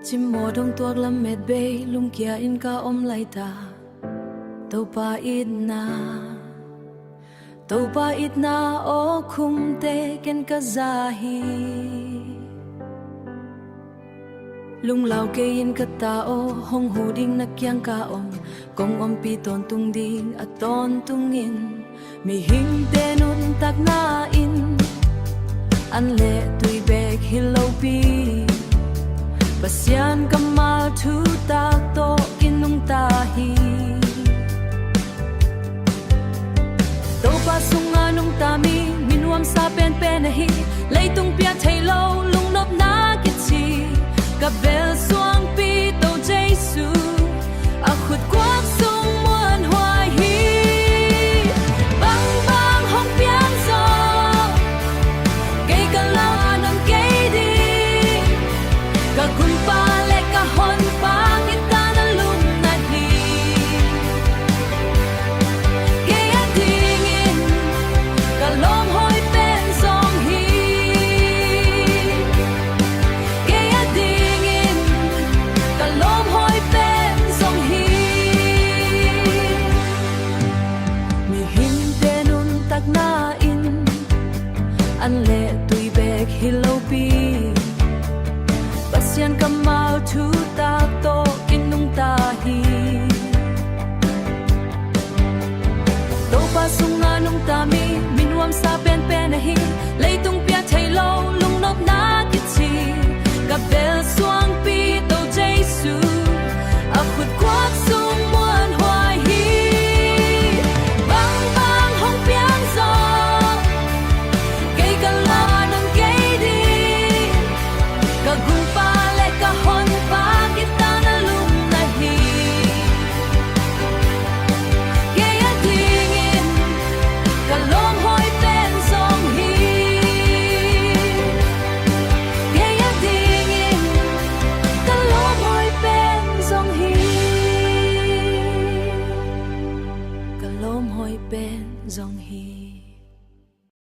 จิมโมดงตัวกลำเม็ดเบยลุงเกียอินกาอมไลตาเตาปาอิดนาเตาปาอิดนาโอคุมเตกันกะซาฮีลุงเหล่าเกยินกะตาโอหงหูดิ่งนักยังกาอมกงอมปีตอนตุงดิ่งอะตอนตุงอินมีหิงเตนุนตักนาอินอันเลตุยเบกฮิโลปีPasyan kamal tu tak to kinung tahi To pasunga nung tami minuam sa pen penahi Leitung pia thailo lungnop na kitchi Kabel suang pi to Jesu Akhut kwak sung muan hoai hi Bang bang hong piang so Kay kalaw anang kay di Kagun pa le kahon pangit ka na lunahi Kaya tingin kalom hoy pen song hi Kaya tingin kalom hoy pen song hi Mi hinte nun tak na in An le tuy bek hilaw pi Pasyan kamal tu tak to kinung tahi To pasunga nung tami minuam sa pen penahi Leitung pia thailo lungnop na kitchi Kabel suang pi to Jesu Akhut kwak sung muan hoai hi Bang bang hong piang so Kay kalaw anang kay di Kagun pa kahon pangit ka na lunahi Kaya tingin kalom hoy pen song hi Kaya tingin kalom hoy pen song hi Kalom hoy pen song hi